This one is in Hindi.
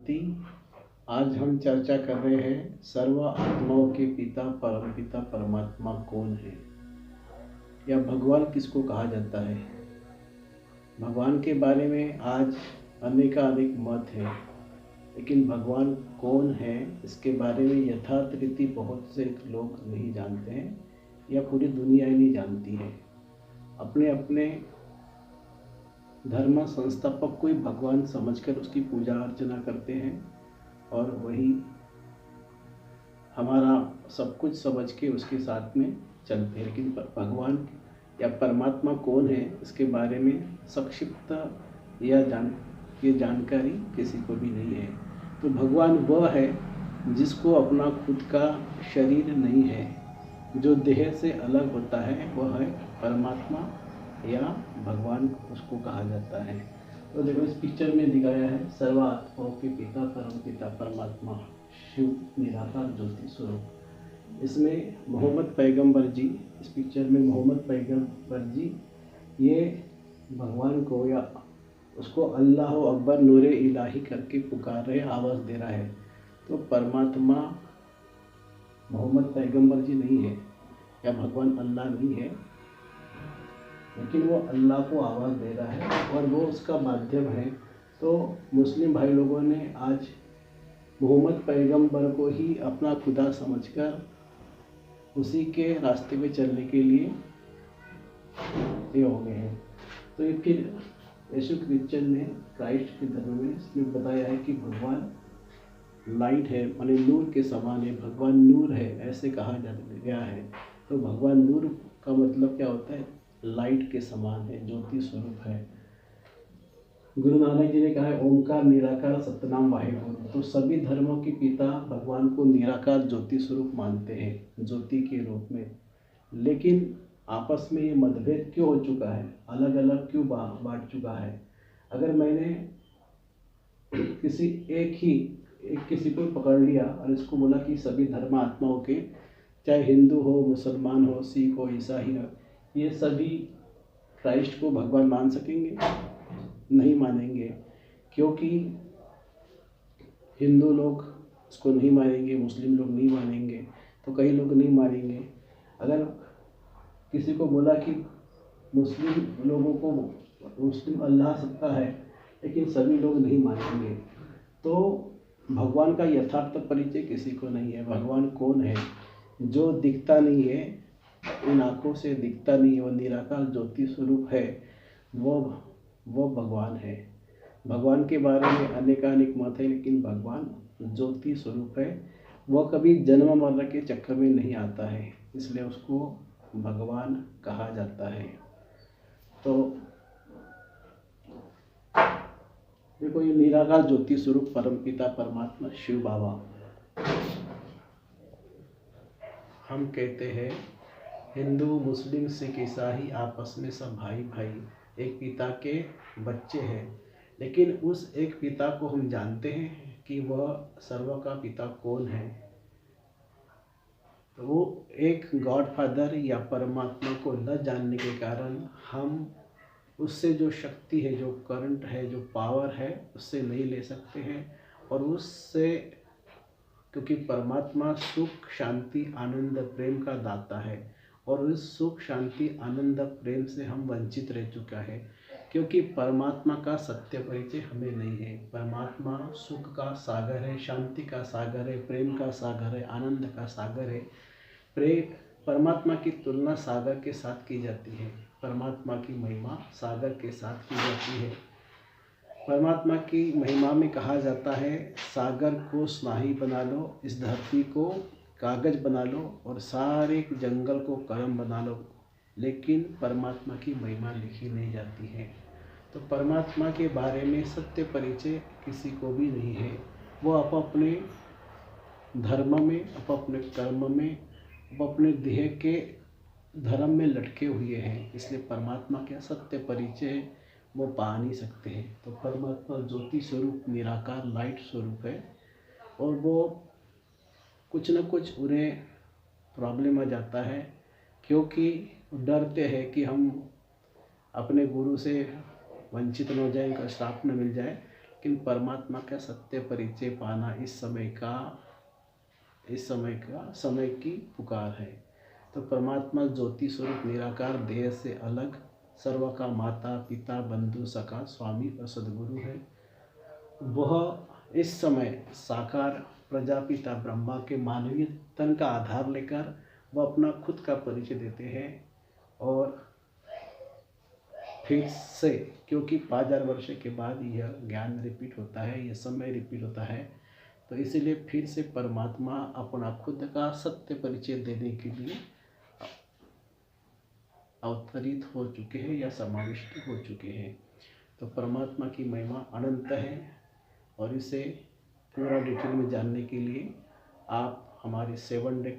शांति। आज हम चर्चा कर रहे हैं सर्व आत्माओं के पिता परमपिता परमात्मा कौन है, या भगवान किसको कहा जाता है। भगवान के बारे में आज अनेक मत है, लेकिन भगवान कौन है इसके बारे में यथार्थ रीति बहुत से लोग नहीं जानते हैं, या पूरी दुनिया ही नहीं जानती है। अपने अपने धर्म संस्थापक को ही भगवान समझकर उसकी पूजा अर्चना करते हैं, और वही हमारा सब कुछ समझ के उसके साथ में चलते हैं। लेकिन भगवान या परमात्मा कौन है इसके बारे में संक्षिप्त या ये जानकारी किसी को भी नहीं है। तो भगवान वह है जिसको अपना खुद का शरीर नहीं है, जो देह से अलग होता है, वह है परमात्मा या भगवान उसको कहा जाता है। तो देखो इस पिक्चर में दिखाया है सर्व आत्माओं के पिता परमपिता परमात्मा शिव निराकार ज्योति स्वरूप। इसमें मोहम्मद पैगंबर जी, इस पिक्चर में मोहम्मद पैगंबर जी ये भगवान को या उसको अल्लाह अकबर नूरे इलाही करके पुकार रहे, आवाज़ दे रहा है। तो परमात्मा मोहम्मद पैगंबर जी नहीं है, या भगवान अल्लाह नहीं है, लेकिन वो अल्लाह को आवाज़ दे रहा है और वो उसका माध्यम है। तो मुस्लिम भाई लोगों ने आज मोहम्मद पैगंबर को ही अपना खुदा समझकर उसी के रास्ते पे चलने के लिए ये हो गए हैं। तो ये फिर यीशु क्रिश्चियन ने क्राइस्ट के धर्म में इसमें बताया है कि भगवान लाइट है, माने नूर के समान है, भगवान नूर है, ऐसे कहा गया है। तो भगवान नूर का मतलब क्या होता है? लाइट के समान है, ज्योति स्वरूप है। गुरु नानक जी ने कहा है ओमकार निराकार सतनाम वाहेगुरु। तो सभी धर्मों के पिता भगवान को निराकार ज्योति स्वरूप मानते हैं, ज्योति के रूप में। लेकिन आपस में ये मतभेद क्यों हो चुका है, अलग अलग क्यों बांट चुका है? अगर मैंने किसी को पकड़ लिया और इसको बोला कि सभी धर्म आत्माओं के, चाहे हिंदू हो, मुसलमान हो, सिख हो, ईसाई हो, ये सभी क्राइस्ट को भगवान मान सकेंगे? नहीं मानेंगे, क्योंकि हिंदू लोग इसको नहीं मानेंगे, मुस्लिम लोग नहीं मानेंगे, तो कई लोग नहीं मानेंगे। अगर किसी को बोला कि मुस्लिम लोगों को मुस्लिम अल्लाह सत्ता है, लेकिन सभी लोग नहीं मानेंगे। तो भगवान का यथार्थ परिचय किसी को नहीं है। भगवान कौन है? जो दिखता नहीं है, इन आँखों से दिखता नहीं है, वो निराकार ज्योति स्वरूप है, वो भगवान है। भगवान के बारे में अनेक मत है, लेकिन भगवान ज्योति स्वरूप है। वह कभी जन्म मरण के चक्कर में नहीं आता है, इसलिए उसको भगवान कहा जाता है। तो देखो ये निराकार ज्योति स्वरूप परमपिता परमात्मा शिव बाबा, हम कहते हैं हिंदू मुस्लिम सिख ईसाई आपस में सब भाई भाई, एक पिता के बच्चे हैं। लेकिन उस एक पिता को हम जानते हैं कि वह सर्व का पिता कौन है? तो वो एक गॉड फादर या परमात्मा को न जानने के कारण हम उससे जो शक्ति है, जो करंट है, जो पावर है, उससे नहीं ले सकते हैं। और उससे, क्योंकि परमात्मा सुख शांति आनंद प्रेम का दाता है, और उस सुख शांति आनंद प्रेम से हम वंचित रह चुका है, क्योंकि परमात्मा का सत्य परिचय हमें नहीं है। परमात्मा सुख का सागर है, शांति का सागर है, प्रेम का सागर है, आनंद का सागर है। परमात्मा की तुलना सागर के साथ की जाती है, परमात्मा की महिमा सागर के साथ की जाती है। परमात्मा की महिमा में कहा जाता है सागर को स्नाही बना लो, इस धरती को कागज बना लो, और सारे जंगल को कलम बना लो, लेकिन परमात्मा की महिमा लिखी नहीं जाती है। तो परमात्मा के बारे में सत्य परिचय किसी को भी नहीं है। वो अपने धर्म में, अपने कर्म में, अपने देह के धर्म में लटके हुए हैं, इसलिए परमात्मा का सत्य परिचय वो पा नहीं सकते हैं। तो परमात्मा ज्योति स्वरूप निराकार लाइट स्वरूप है, और वो कुछ न कुछ उन्हें प्रॉब्लम आ जाता है, क्योंकि डरते हैं कि हम अपने गुरु से वंचित न हो जाए, उनका श्राप न मिल जाए। लेकिन परमात्मा का सत्य परिचय पाना समय की पुकार है। तो परमात्मा ज्योति स्वरूप निराकार देह से अलग सर्व का माता पिता बंधु सखा स्वामी और सद्गुरु है। वह इस समय साकार प्रजापिता ब्रह्मा के मानवीय तन का आधार लेकर वह अपना खुद का परिचय देते हैं। और फिर से, क्योंकि 5000 वर्ष के बाद यह ज्ञान रिपीट होता है, यह समय रिपीट होता है, तो इसीलिए फिर से परमात्मा अपना खुद का सत्य परिचय देने के लिए अवतरित हो चुके हैं या समाविष्ट हो चुके हैं। तो परमात्मा की महिमा अनंत है और इसे पूरा डिटेल में जानने के लिए आप हमारे 7 डे